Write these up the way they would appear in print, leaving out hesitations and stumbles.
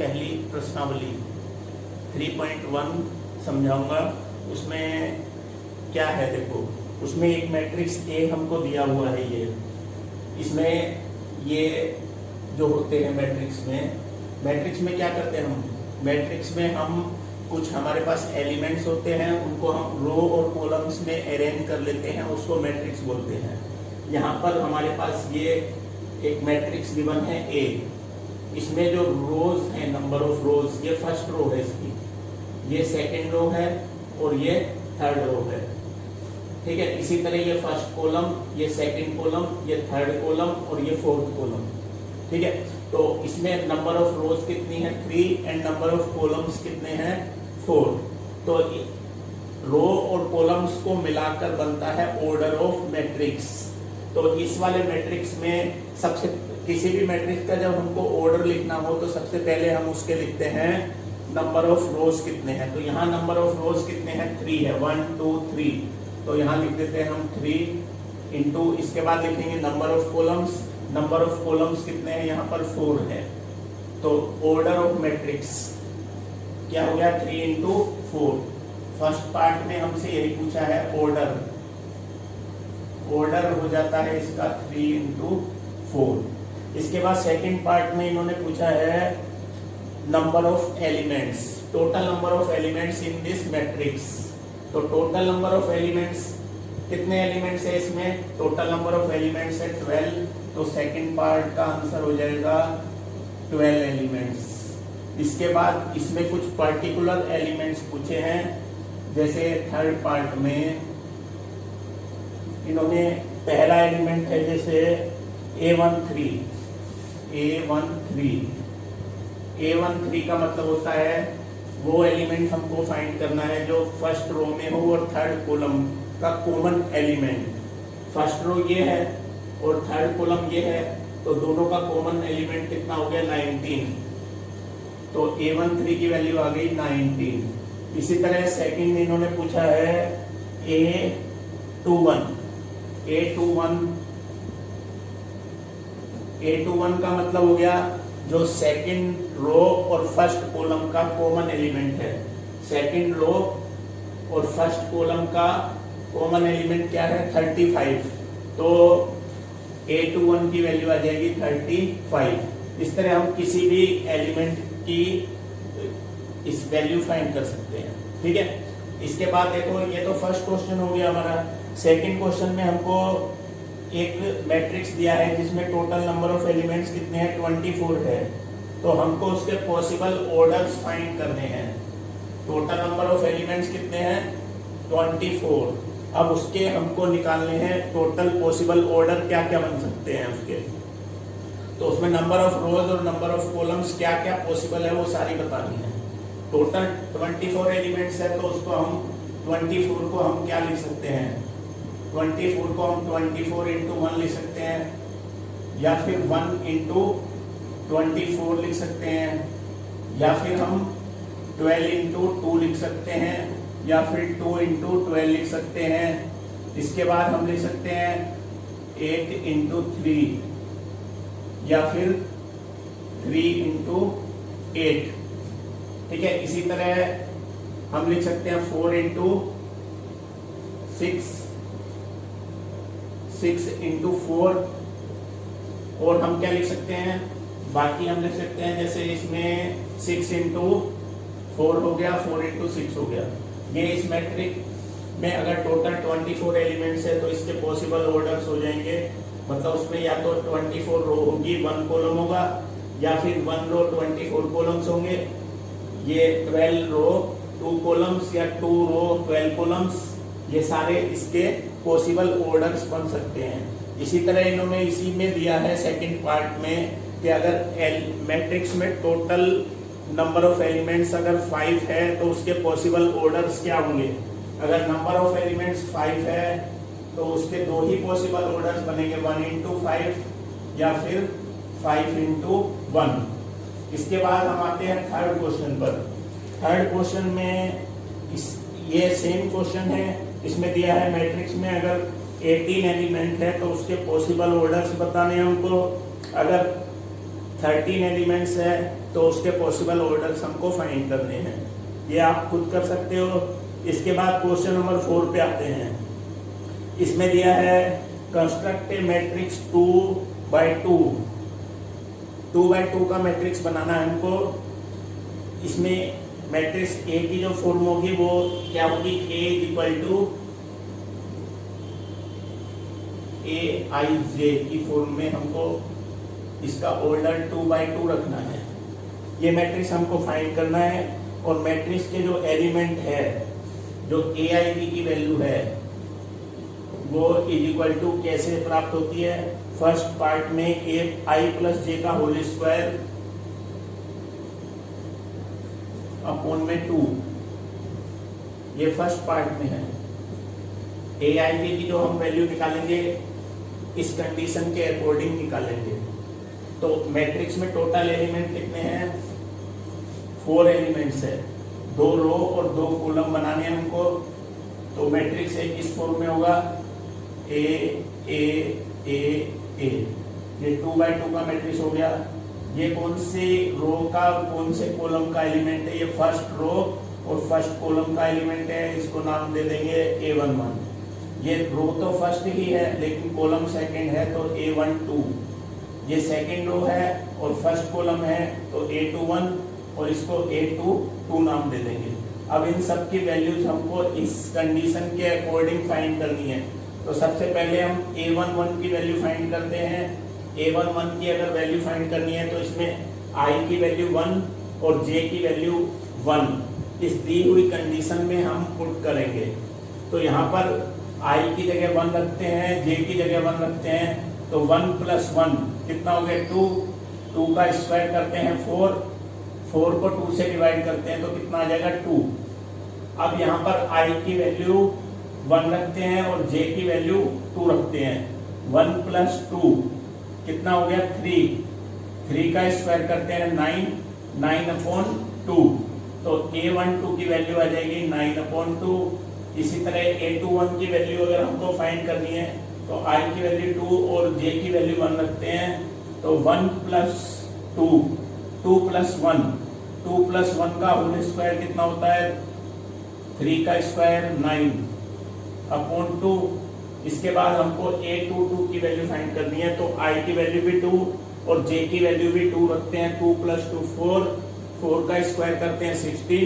पहली प्रश्नावली 3.1 समझाऊंगा। उसमें क्या है देखो, उसमें एक मैट्रिक्स ए हमको दिया हुआ है। ये इसमें ये जो होते हैं मैट्रिक्स में क्या करते हैं हम, मैट्रिक्स में हम कुछ हमारे पास एलिमेंट्स होते हैं, उनको हम रो और कॉलम्स में अरेंज कर लेते हैं, उसको मैट्रिक्स बोलते हैं। यहाँ पर हमारे पास ये एक मैट्रिक्स गिवन है ए। इसमें जो रोज है, नंबर ऑफ रोज, ये फर्स्ट रो है इसकी, ये सेकंड रो है और ये थर्ड रो है। ठीक है, इसी तरह ये फर्स्ट कॉलम, ये सेकंड कॉलम, ये थर्ड कॉलम और ये फोर्थ कॉलम। ठीक है, तो इसमें नंबर ऑफ रोज कितनी है 3 एंड नंबर ऑफ कॉलम्स कितने हैं 4। तो रो और कॉलम्स को मिलाकर बनता है ऑर्डर ऑफ मैट्रिक्स। तो इस वाले मैट्रिक्स में सबसे, किसी भी मैट्रिक्स का जब हमको ऑर्डर लिखना हो तो सबसे पहले हम उसके लिखते हैं नंबर ऑफ रोज कितने हैं। तो यहाँ नंबर ऑफ रोज कितने हैं 3 है, 1 2 3। तो यहाँ लिख देते हैं हम 3 इंटू, इसके बाद लिखेंगे number of columns. Number of columns कितने हैं यहाँ पर 4 है। तो ऑर्डर ऑफ मैट्रिक्स क्या हो गया 3 इंटू 4। फर्स्ट पार्ट में हमसे यही पूछा है ऑर्डर हो जाता है इसका 3 इंटू 4। इसके बाद सेकंड पार्ट में इन्होंने पूछा है number of elements, total number of elements in this matrix. तो टोटल नंबर ऑफ एलिमेंट्स, कितने एलिमेंट्स है इसमें, टोटल नंबर ऑफ एलिमेंट्स है 12। तो सेकंड पार्ट का आंसर हो जाएगा 12 एलिमेंट्स। इसके बाद इसमें कुछ पर्टिकुलर एलिमेंट्स पूछे हैं, जैसे थर्ड पार्ट में इन्होंने पहला एलिमेंट है जैसे A13 का मतलब होता है वो एलिमेंट हमको फाइंड करना है जो फर्स्ट रो में हो और थर्ड कॉलम का कॉमन एलिमेंट। फर्स्ट रो ये है और थर्ड कॉलम ये है, तो दोनों का कॉमन एलिमेंट कितना हो गया 19। तो A13 की वैल्यू आ गई 19। इसी तरह सेकंड इन्होंने पूछा है A21 का मतलब हो गया जो सेकंड रो और फर्स्ट कॉलम का कॉमन एलिमेंट है। सेकंड रो और फर्स्ट कॉलम का कॉमन एलिमेंट क्या है 35। तो A21 की वैल्यू आ जाएगी 35। इस तरह हम किसी भी एलिमेंट की इस वैल्यू फाइंड कर सकते हैं। ठीक है, इसके बाद देखो ये तो फर्स्ट क्वेश्चन हो गया हमारा। सेकंड क्वेश्चन में हमको एक मैट्रिक्स दिया है जिसमें टोटल नंबर ऑफ एलिमेंट्स कितने हैं 24 है। तो हमको उसके पॉसिबल ऑर्डर्स फाइंड करने हैं। टोटल नंबर ऑफ एलिमेंट्स कितने हैं 24। अब उसके हमको निकालने हैं टोटल पॉसिबल ऑर्डर क्या क्या बन सकते हैं उसके। तो उसमें नंबर ऑफ रोज और नंबर ऑफ कॉलम्स क्या क्या पॉसिबल है वो सारी बतानी है। टोटल 24 एलिमेंट्स है, तो उसको हम 24 को हम क्या लिख सकते हैं, 24 को हम 24 इंटू 1 लिख सकते हैं, या फिर 1 इंटू 24 लिख सकते हैं, या फिर हम 12 इंटू 2 लिख सकते हैं, या फिर 2 इंटू 12 लिख सकते हैं। इसके बाद हम लिख सकते हैं 8 इंटू 3, या फिर 3 इंटू 8। ठीक है, इसी तरह हम लिख सकते हैं 4 इंटू 6 इंटू 4। और हम क्या लिख सकते हैं, बाकी हम लिख सकते हैं जैसे इसमें 6 इंटू 4 हो गया, 4 इंटू 6 हो गया। ये इस मैट्रिक्स में अगर टोटल 24 एलिमेंट्स है तो इसके पॉसिबल ऑर्डर्स हो जाएंगे। मतलब उसमें या तो 24 रो होगी 1 कॉलम होगा, या फिर 1 रो 24 कॉलम्स होंगे। ये 12 रो 2 कॉलम्स या 2 रो 12 कॉलम्स, ये सारे इसके पॉसिबल ऑर्डर्स बन सकते हैं। इसी तरह इन्होंने इसी में दिया है सेकंड पार्ट में कि अगर मैट्रिक्स में टोटल नंबर ऑफ एलिमेंट्स अगर 5 है तो उसके पॉसिबल ऑर्डर्स क्या होंगे। अगर नंबर ऑफ एलिमेंट्स 5 है तो उसके 2 ही पॉसिबल ऑर्डर्स बनेंगे, 1 इंटू 5 या फिर 5 इंटू 1। इसके बाद हम आते हैं थर्ड क्वेश्चन पर। थर्ड क्वेश्चन में ये सेम क्वेश्चन है, इसमें दिया है मैट्रिक्स में अगर 18 एलिमेंट है तो उसके पॉसिबल ऑर्डर्स बताने हैं हमको। अगर 13 एलिमेंट्स है तो उसके पॉसिबल ऑर्डर्स हमको फाइंड करने हैं। ये आप खुद कर सकते हो। इसके बाद क्वेश्चन नंबर 4 पे आते हैं। इसमें दिया है कंस्ट्रक्ट ए मैट्रिक्स 2x2। 2x2 का मैट्रिक्स बनाना है हमको। इसमें मैट्रिक्स ए की जो फॉर्म होगी वो क्या होगी, A = AIJ की फॉर्म में हमको इसका ऑर्डर 2x2 रखना है। ये मैट्रिक्स हमको फाइंड करना है और मैट्रिक्स के जो एलिमेंट है, जो AIJ की वैल्यू है वो = कैसे प्राप्त होती है। फर्स्ट पार्ट में AI + J का होल स्क्वायर अपॉन में 2, ये फर्स्ट पार्ट में है। AIJ की जो हम वैल्यू निकालेंगे इस कंडीशन के अकॉर्डिंग निकालेंगे। तो मैट्रिक्स में टोटल एलिमेंट कितने हैं, 4 एलिमेंट्स है। 2 रो और 2 कॉलम बनाने हैं हमको। तो मैट्रिक्स इस फॉर्म में होगा A A A A। ये 2x2 का मैट्रिक्स हो गया। ये कौन से रो का कौन से कॉलम का एलिमेंट है, ये फर्स्ट रो और फर्स्ट कॉलम का एलिमेंट है। इसको नाम दे देंगे A11। ये रो तो फर्स्ट ही है लेकिन कॉलम सेकंड है तो A12। ये सेकंड रो है और फर्स्ट कॉलम है तो A21 और इसको A22 नाम दे देंगे। अब इन सब की वैल्यूज हमको इस कंडीशन के अकॉर्डिंग फाइंड करनी है। तो सबसे पहले हम A11 की वैल्यू फाइंड करते हैं। A11 की अगर वैल्यू फाइंड करनी है तो इसमें I की वैल्यू 1 और J की वैल्यू 1 इस दी हुई कंडीशन में हम पुट करेंगे। तो यहाँ पर I की जगह 1 रखते हैं, J की जगह 1 रखते हैं। तो 1 + 1 कितना हो गया 2। 2 का स्क्वायर करते हैं 4। 4 को 2 से डिवाइड करते हैं तो कितना आ जाएगा 2। अब यहाँ पर I की वैल्यू 1 रखते हैं और J की वैल्यू 2 रखते हैं। 1 + 2 कितना हो गया 3। 3 का स्क्वायर करते हैं 9। 9/2 तो A12 की वैल्यू आ जाएगी 9/2। इसी तरह A21 की वैल्यू अगर हमको फाइंड करनी है तो I की वैल्यू 2 और J की वैल्यू 1 रखते हैं। तो 1 + 2 2 + 1 2 + 1 का होल स्क्वायर कितना होता है 3 का स्क्वायर 9/2। इसके बाद हमको A22 की वैल्यू फाइंड करनी है। तो I की वैल्यू भी 2 और J की वैल्यू भी 2 रखते हैं। 2 + 2 4। 4 का स्क्वायर करते हैं 16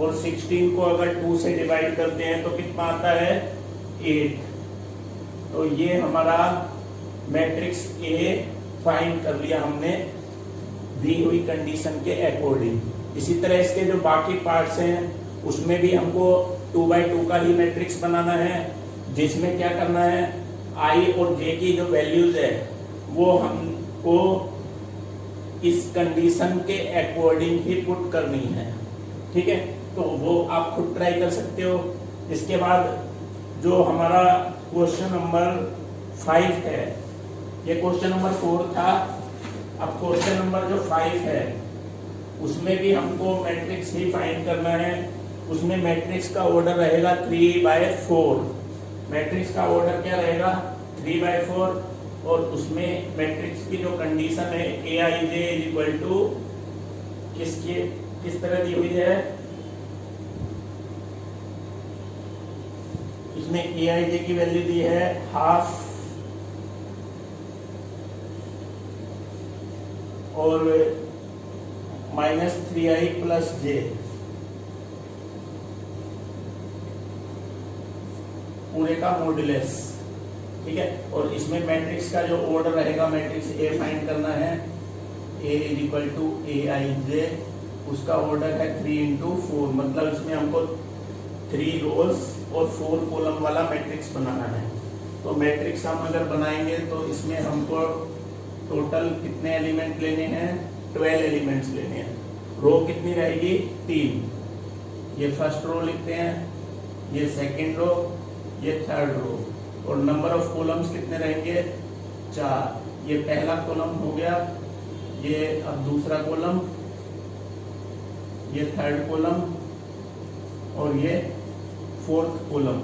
और 16 को अगर 2 से डिवाइड करते हैं तो कितना आता है 8। तो ये हमारा मैट्रिक्स A फाइंड कर लिया हमने दी हुई कंडीशन के अकॉर्डिंग। इसी तरह इसके जो बाकी पार्ट्स हैं उसमें भी हमको 2x2 का ही मैट्रिक्स बनाना है, जिसमें क्या करना है I और J की जो वैल्यूज है वो हमको इस कंडीशन के अकॉर्डिंग ही पुट करनी है। ठीक है, तो वो आप खुद ट्राई कर सकते हो। इसके बाद जो हमारा क्वेश्चन नंबर 5 है, ये क्वेश्चन नंबर 4 था। अब क्वेश्चन नंबर जो 5 है उसमें भी हमको मैट्रिक्स ही फाइंड करना है। उसमें मैट्रिक्स का ऑर्डर रहेगा 3/4। मैट्रिक्स का ऑर्डर क्या रहेगा 3/4 और उसमें मैट्रिक्स की जो कंडीशन है AIJ = किस तरह दी हुई है। इसमें AIJ की वैल्यू दी है 1/2 और -3i + J पूरे का मॉड्यूलस। ठीक है, और इसमें मैट्रिक्स का जो ऑर्डर रहेगा मैट्रिक्स A फाइंड करना है। A = AIJ, उसका ऑर्डर है 3/4। मतलब इसमें हमको 3 रोज और 4 कॉलम वाला मैट्रिक्स बनाना है। तो मैट्रिक्स हम अगर बनाएंगे तो इसमें हमको टोटल कितने एलिमेंट लेने हैं 12 एलिमेंट्स लेने हैं। रो कितनी रहेगी 3। ये फर्स्ट रो लिखते हैं, ये सेकंड रो, ये थर्ड रो। और नंबर ऑफ कॉलम्स कितने रहेंगे 4। ये पहला कॉलम हो गया, ये अब दूसरा कॉलम, ये थर्ड कॉलम और ये फोर्थ कॉलम।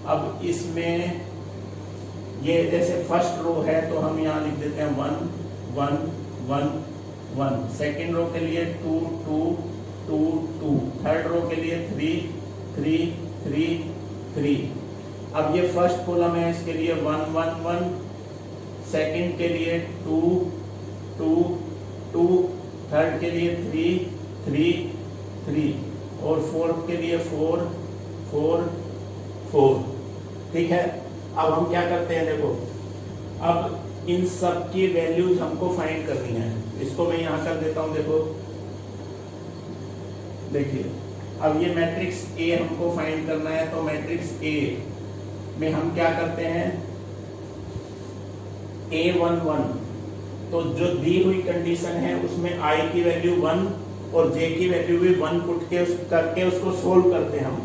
अब इसमें ये जैसे फर्स्ट रो है तो हम यहाँ लिख देते हैं 1 1 1 1, सेकेंड रो के लिए 2 2 2 2, थर्ड रो के लिए 3 3 3 3। अब ये फर्स्ट कॉलम है, इसके लिए 1 1 1, सेकेंड के लिए 2 2 2, थर्ड के लिए 3 3 3 और फोर्थ के लिए 4 4 4। ठीक है, अब हम क्या करते हैं, देखो अब इन सब की वैल्यूज हमको फाइंड करनी है। इसको मैं यहां कर देता हूं, देखो देखिए अब ये मैट्रिक्स ए हमको फाइंड करना है, तो मैट्रिक्स ए में हम क्या करते हैं, A11, तो जो दी हुई कंडीशन है उसमें i की वैल्यू 1 और j की वैल्यू भी 1 पुट करके उसको सोल्व करते हैं हम।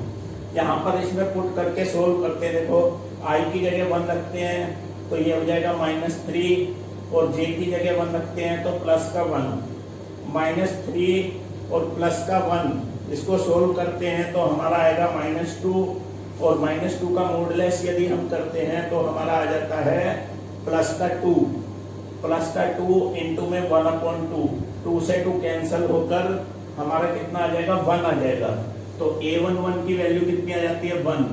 यहाँ पर इसमें पुट करके सोल्व करते हैं, देखो i की जगह 1 रखते हैं तो ये हो जाएगा -3 और j की जगह 1 रखते हैं तो प्लस का 1, -3 और प्लस का 1, इसको सोल्व करते हैं तो हमारा आएगा -2 और -2 का मॉडुलस यदि हम करते हैं तो हमारा आ जाता है प्लस का 2 इंटू में 1/2, 2 से 2 कैंसिल होकर हमारा कितना आ जाएगा, 1 आ जाएगा। तो A11 की वैल्यू कितनी आ जाती है, 1।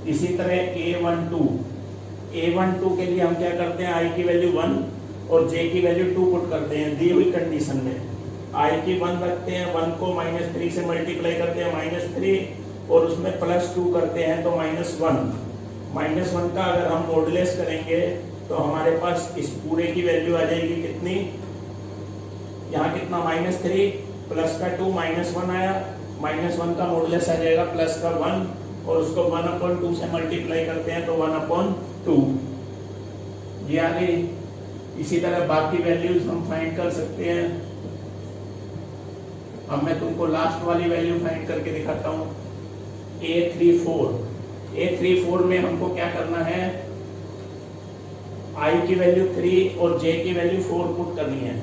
इसी तरह A12 के लिए हम क्या करते हैं, i की वैल्यू 1 और j की वैल्यू 2 पुट करते हैं दी हुई कंडीशन में। i की 1 रखते हैं, 1 को -3 से मल्टीप्लाई करते हैं -3 और उसमें +2 करते हैं तो -1 का अगर हम मॉडुलस करेंगे तो हमारे पास इस पूरे की वैल्यू आ जाएगी कितनी, यहाँ कितना -3 प्लस का 2 -1 आया, -1 का मॉडुलस आ जाएगा प्लस का 1 और उसको 1/2 से मल्टीप्लाई करते हैं तो 1/2 ये आ गई। इसी तरह बाकी वैल्यूज हम फाइंड कर सकते हैं। अब मैं तुमको लास्ट वाली वैल्यू फाइंड करके दिखाता हूँ, A34 में हमको क्या करना है, i की वैल्यू 3 और j की वैल्यू 4 पुट करनी है।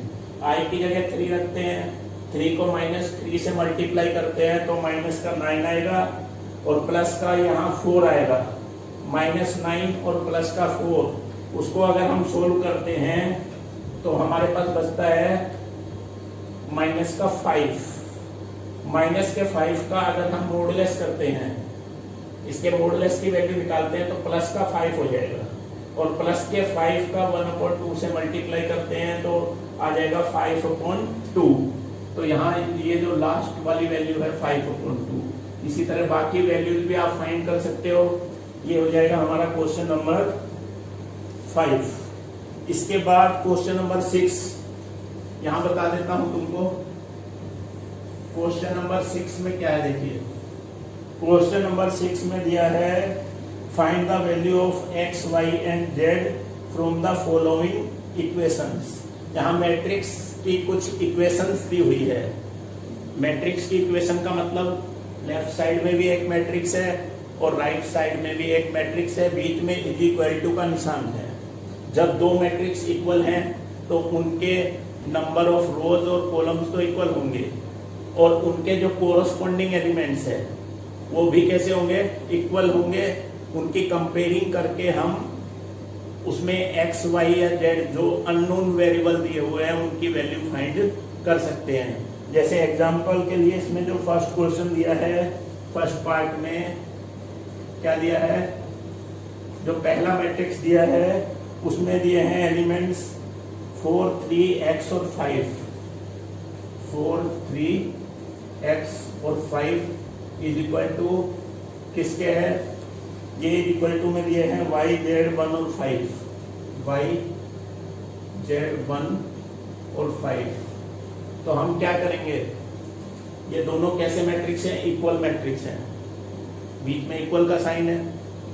i की जगह 3 रखते हैं, 3 को -3 से मल्टीप्लाई करते हैं तो माइनस का 9 आएगा और प्लस का यहाँ 4 आएगा, -9 और प्लस का 4, उसको अगर हम सोल्व करते हैं तो हमारे पास बचता है माइनस का 5। माइनस के 5 का अगर हम मॉडुलस करते हैं, इसके मॉडुलस की वैल्यू निकालते हैं तो प्लस का 5 हो जाएगा और प्लस के 5 का 1/2 से मल्टीप्लाई करते हैं तो आ जाएगा 5/2। तो यहाँ ये जो लास्ट वाली वैल्यू है 5/2। इसी तरह बाकी वैल्यूज भी आप फाइंड कर सकते हो। ये हो जाएगा हमारा क्वेश्चन नंबर 5। इसके बाद क्वेश्चन नंबर 6 यहाँ बता देता हूं तुमको। क्वेश्चन नंबर 6 में क्या है, देखिए क्वेश्चन नंबर 6 में दिया है find the value of x, y and z from the following equations. यहाँ मैट्रिक्स की कुछ इक्वेशंस दी हुई है। मैट्रिक्स की इक्वेशन का मतलब लेफ्ट साइड में भी एक मैट्रिक्स है और राइट साइड में भी एक मैट्रिक्स है, बीच में इज इक्वल टू का निशान है। जब दो मैट्रिक्स इक्वल हैं तो उनके नंबर ऑफ रोज और कॉलम्स तो इक्वल होंगे और उनके जो कोरस्पॉन्डिंग एलिमेंट्स है वो भी कैसे होंगे, इक्वल होंगे। उनकी कंपेयरिंग करके हम उसमें x, y या z जो अननोन वेरिएबल दिए हुए हैं उनकी वैल्यू फाइंड कर सकते हैं। जैसे एग्जांपल के लिए इसमें जो फर्स्ट क्वेश्चन दिया है, फर्स्ट पार्ट में क्या दिया है, जो पहला मैट्रिक्स दिया है उसमें दिए हैं एलिमेंट्स 4 3 x और 5। 4 3 x और 5 इज इक्वल टू किसके है, ये इक्वल टू में दिए हैं y z 1 और 5, y z 1 और 5। तो हम क्या करेंगे, ये दोनों कैसे मैट्रिक्स हैं, इक्वल मैट्रिक्स हैं, बीच में इक्वल का साइन है।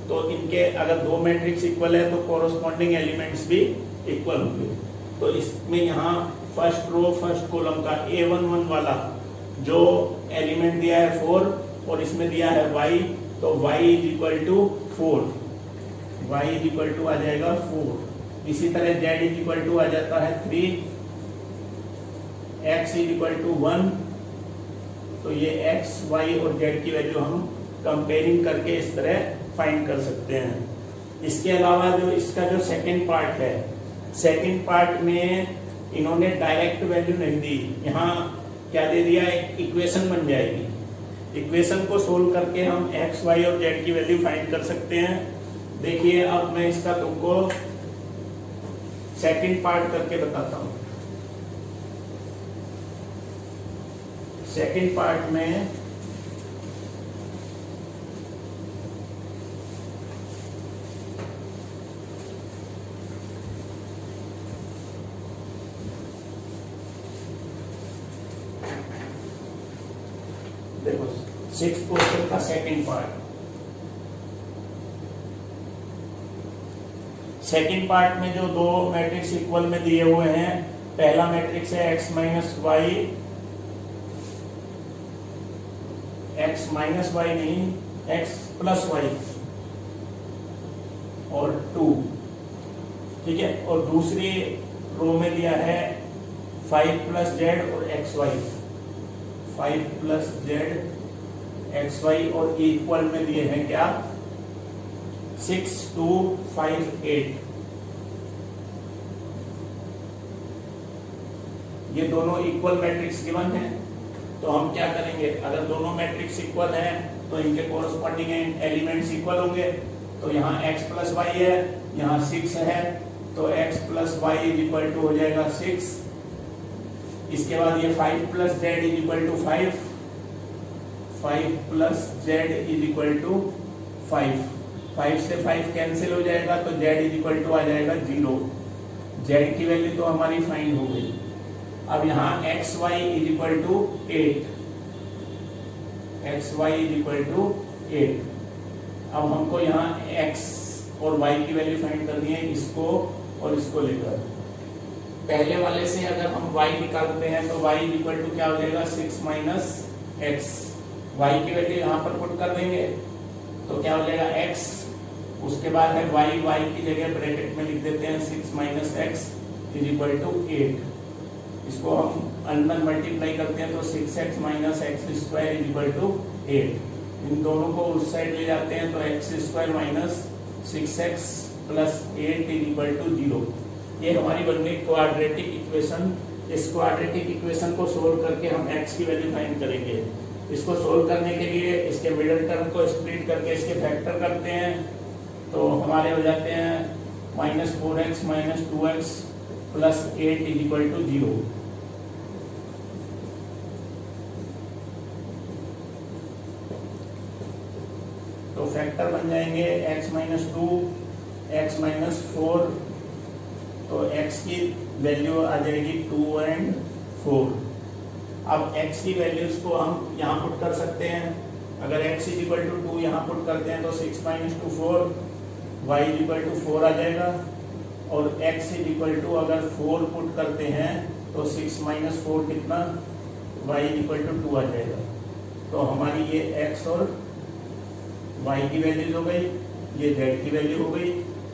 तो इनके अगर दो मैट्रिक्स इक्वल है तो कोरस्पॉन्डिंग एलिमेंट्स भी इक्वल होंगे। तो इसमें यहाँ फर्स्ट रो फर्स्ट कॉलम का A11 वाला जो एलिमेंट दिया है 4 और इसमें दिया है y, तो y is equal to 4, y is equal to आ जाएगा 4। इसी तरह z इज इक्वल टू आ जाता है 3, x इज इक्वल टू 1। तो ये x, y और z की वैल्यू हम कंपेयरिंग करके इस तरह फाइंड कर सकते हैं। इसके अलावा जो इसका जो सेकंड पार्ट है, सेकंड पार्ट में इन्होंने डायरेक्ट वैल्यू नहीं दी, यहाँ क्या दे दिया, एक इक्वेशन बन जाएगी। इक्वेशन को सोल्व करके हम एक्स वाई और जेड की वैल्यू फाइंड कर सकते हैं। देखिए अब मैं इसका तुमको सेकंड पार्ट करके बताता हूं। सेकंड पार्ट में देखो 6th क्वेश्चन का सेकंड पार्ट। सेकंड पार्ट में जो दो मैट्रिक्स इक्वल में दिए हुए हैं, पहला मैट्रिक्स है x माइनस वाई नहीं, x प्लस वाई और 2, ठीक है। और दूसरी रो में दिया है 5 प्लस जेड और x y, 5 plus z x y, और इक्वल में दिए हैं क्या, 6 2 5 8। ये दोनों इक्वल मैट्रिक्स गिवन है। तो हम क्या करेंगे, अगर दोनों मैट्रिक्स इक्वल हैं तो इनके कोरस्पॉन्डिंग एलिमेंट्स इक्वल होंगे। तो यहाँ x प्लस वाई है, यहाँ 6 है, तो x plus y is equal to हो जाएगा 6। इसके बाद ये 5 plus z is equal to 5, 5 plus z is equal to 5, 5 से 5 कैंसिल हो जाएगा तो z इज इक्वल टू आ जाएगा 0। z की वैल्यू तो हमारी फाइंड हो गई। अब यहाँ x y is equal to 8, x y is equal to 8। अब हमको यहाँ x और y की वैल्यू फाइंड करनी है, इसको और इसको लेकर। पहले वाले से अगर हम y निकालते हैं तो y इज इक्वल टू क्या हो जाएगा, 6 माइनस एक्स। y की वैल्यू यहाँ पर पुट कर देंगे तो क्या हो जाएगा x, उसके बाद है y, y की जगह ब्रैकेट में लिख देते हैं 6 minus x is equal to 8। इसको हम अंदर मल्टीप्लाई करते हैं तो 6x minus x square is equal to 8। इन दोनों को उस साइड ले जाते हैं तो x square minus 6x plus 8 is equal to 0। ये हमारी बन गई क्वाड्रेटिक इक्वेशन। इस क्वाड्रेटिक इक्वेशन को सोल्व करके हम x की वैल्यू फाइंड करेंगे। इसको सोल्व करने के लिए इसके मिडिल टर्म को स्प्लिट करके इसके फैक्टर करते हैं तो हमारे हो जाते हैं minus 4x minus 2x plus 8 is equal to 0। तो फैक्टर बन जाएंगे x माइनस 2, x माइनस 4, तो x की वैल्यू आ जाएगी 2 एंड 4। अब x की वैल्यूज को हम यहाँ पुट कर सकते हैं। अगर x इज इक्वल टू 2 यहाँ पुट करते हैं तो 6 minus 2 4, y is equal to 4 आ जाएगा। और x इज इक्वल टू अगर 4 पुट करते हैं तो 6 माइनस 4 कितना, y इज इक्वल टू 2 आ जाएगा। तो हमारी ये x और y की वैल्यूज हो गई, ये z की वैल्यू हो गई।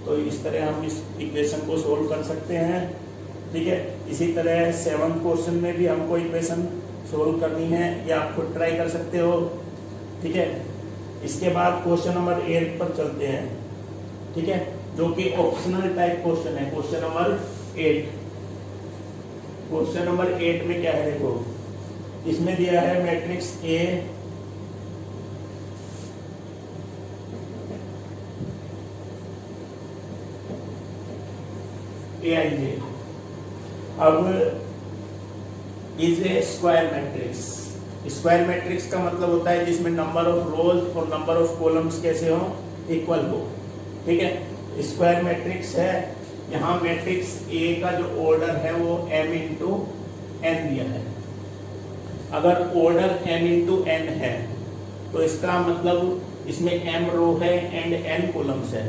तो इस तरह हम इस इक्वेशन को सोल्व कर सकते हैं, ठीक है। इसी तरह 7th क्वेश्चन में भी हमको इक्वेशन सोल्व करनी है, या आप खुद ट्राई कर सकते हो, ठीक है। इसके बाद क्वेश्चन नंबर 8 पर चलते हैं, ठीक है, जो कि ऑप्शनल टाइप क्वेश्चन है। क्वेश्चन नंबर 8, क्वेश्चन नंबर 8 में क्या है, देखो इसमें दिया है मैट्रिक्स A AIJ। अब is a square matrix. Square matrix का मतलब होता है जिसमें नंबर ऑफ रोज और नंबर ऑफ कॉलम्स कैसे हो, इक्वल हो, ठीक है। स्क्वायर मैट्रिक्स है। यहाँ मैट्रिक्स A का जो ऑर्डर है वो m इंटू n दिया है। अगर ऑर्डर m इंटू n है तो इसका मतलब इसमें m रो है एंड n कॉलम्स है,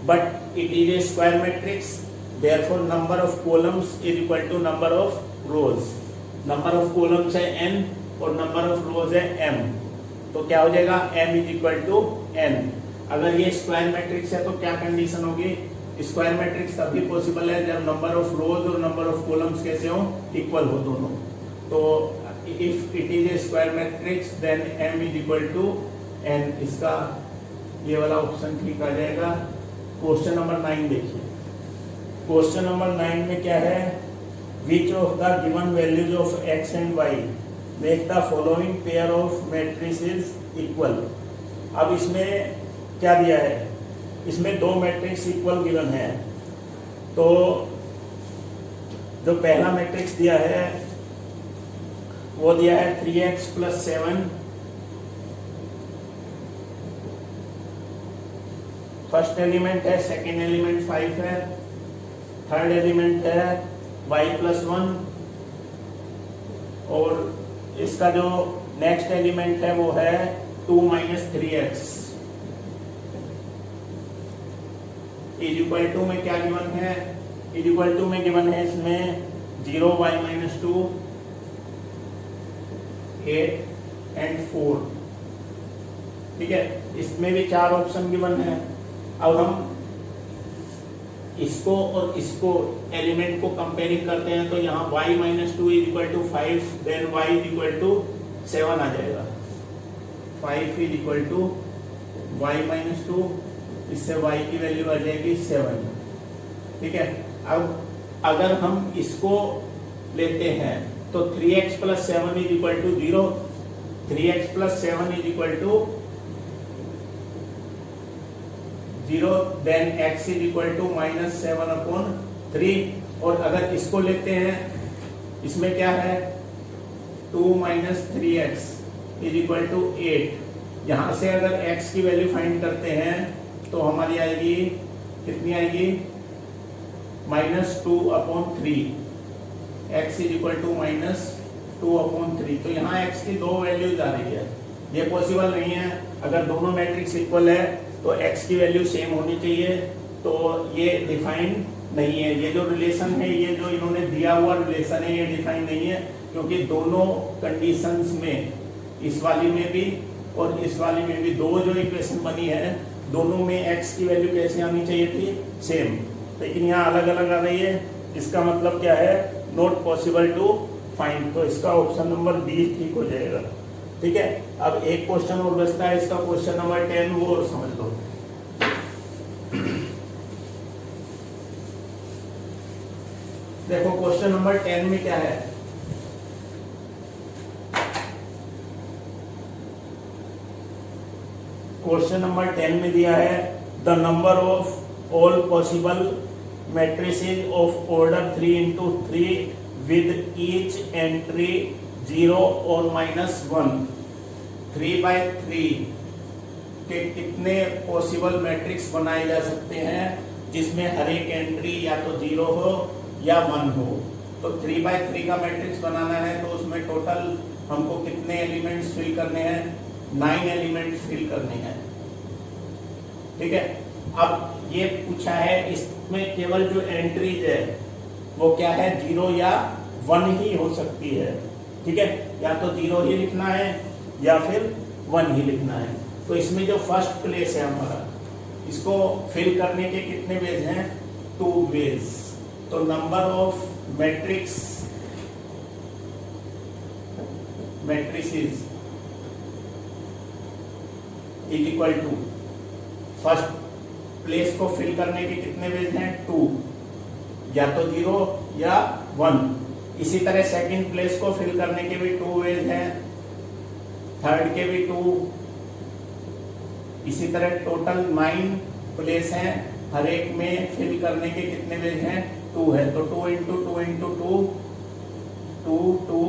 but it is a square matrix, therefore number of columns is equal to number of rows। number of columns है n और number of rows है m, तो क्या हो जाएगा, m is equal to n। अगर ये स्क्वायर मैट्रिक्स है तो क्या कंडीशन होगी, स्क्वायर मैट्रिक्स तभी पॉसिबल है जब नंबर ऑफ रोज और नंबर ऑफ कॉलम्स कैसे हो, इक्वल हो दोनों। तो if it is a square matrix then m is equal to n। इसका ये वाला ऑप्शन ठीक आ जाएगा। क्वेश्चन नंबर 9 देखिए। क्वेश्चन नंबर 9 में क्या है, which of the given values of x and y make the following pair of matrices equal. अब इसमें क्या दिया है, इसमें दो मैट्रिक्स इक्वल गिवन है। तो जो पहला मैट्रिक्स दिया है वो दिया है 3x + 7, फर्स्ट एलिमेंट है, सेकेंड एलिमेंट 5 है, थर्ड एलिमेंट है y + 1 और इसका जो नेक्स्ट एलिमेंट है वो है 2 - 3x = में क्या गिवन है, = में गिवन है इसमें 0 y - 2 8 एंड 4। ठीक है, इसमें भी 4 ऑप्शन गिवन है। अब हम इसको और इसको एलिमेंट को कंपेयरिंग करते हैं तो यहाँ y - 2 = 5, देन y = 7 आ जाएगा। 5 = y - 2, इससे y की वैल्यू आ जाएगी 7। ठीक है, अब अगर हम इसको लेते हैं तो 3x + 7 = 0, 3x + 7 = 0, देन x = -7/3। और अगर इसको लेते हैं, इसमें क्या है 2 - 3x = 8। यहाँ से अगर x की वैल्यू फाइंड करते हैं तो हमारी आएगी, कितनी आएगी, -2/3, x = -2/3। तो यहाँ x की दो वैल्यूज आ रही है, ये पॉसिबल नहीं है। अगर दोनों मैट्रिक्स इक्वल है तो x की वैल्यू सेम होनी चाहिए, तो ये डिफाइन नहीं है। ये जो रिलेशन है, ये जो इन्होंने दिया हुआ रिलेशन है, ये डिफाइन नहीं है, क्योंकि दोनों कंडीशंस में, इस वाली में भी और इस वाली में भी, दो जो इक्वेशन बनी है दोनों में x की वैल्यू कैसे आनी चाहिए थी, सेम, लेकिन यहाँ अलग अलग आ रही है। इसका मतलब क्या है, नॉट पॉसिबल टू फाइंड। तो इसका ऑप्शन नंबर बी ठीक हो जाएगा। ठीक है, अब एक क्वेश्चन और बचता है, इसका क्वेश्चन नंबर 10, वो और समझ लो। देखो क्वेश्चन नंबर 10 में क्या है, क्वेश्चन नंबर 10 में दिया है the number of all possible matrices of order 3 × 3 with each entry 0 और -1। 3/3 के कितने पॉसिबल मैट्रिक्स बनाए जा सकते हैं जिसमें हर एक एंट्री या तो 0 हो या 1 हो। तो 3/3 का मैट्रिक्स बनाना है तो उसमें टोटल हमको कितने एलिमेंट्स फिल करने हैं, 9 एलिमेंट्स फिल करने हैं। ठीक है, अब ये पूछा है, इसमें केवल जो एंट्रीज है वो क्या है, 0 या 1 ही हो सकती है। ठीक है, या तो 0 ही लिखना है या फिर 1 ही लिखना है। तो इसमें जो फर्स्ट प्लेस है हमारा, इसको फिल करने के कितने वेज हैं, 2 वेज। तो number of matrices = first place को फिल करने के कितने वेज हैं, 2, या तो 0 या 1। इसी तरह सेकंड प्लेस को फिल करने के भी 2 वेज हैं, थर्ड के भी 2। इसी तरह टोटल 9 प्लेस हैं, हर एक में फिल करने के कितने वेज हैं, 2 है। तो 2 × 2 × 2 2 2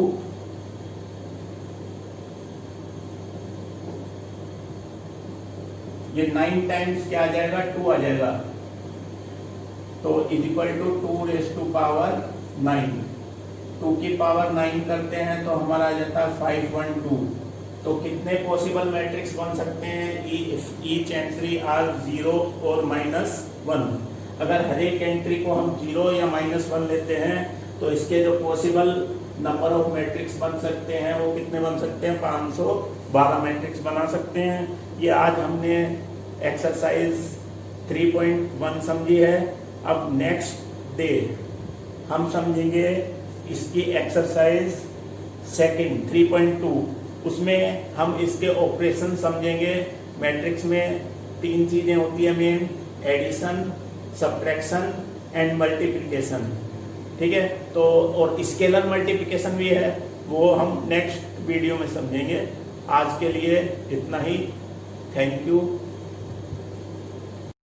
ये 9 टाइम्स क्या आ जाएगा, 2 आ जाएगा। तो = 2⁹9। 2 की पावर 9 करते हैं तो हमारा आ जाता है 512। तो कितने पॉसिबल मैट्रिक्स बन सकते हैं, ईच एंट्री आर 0 और -1। अगर हर एक एंट्री को हम 0 या -1 लेते हैं तो इसके जो पॉसिबल नंबर ऑफ मैट्रिक्स बन सकते हैं वो कितने बन सकते हैं, 512 मैट्रिक्स बना सकते हैं। ये आज हमने एक्सरसाइज 3.1 समझी है। अब नेक्स्ट डे हम समझेंगे इसकी एक्सरसाइज सेकंड 3.2। उसमें हम इसके ऑपरेशन समझेंगे। मैट्रिक्स में 3 चीजें होती है main, addition, subtraction and multiplication. ठीक है। तो और स्केलर मल्टीप्लिकेशन भी है, वो हम नेक्स्ट वीडियो में समझेंगे। आज के लिए इतना ही। Thank you.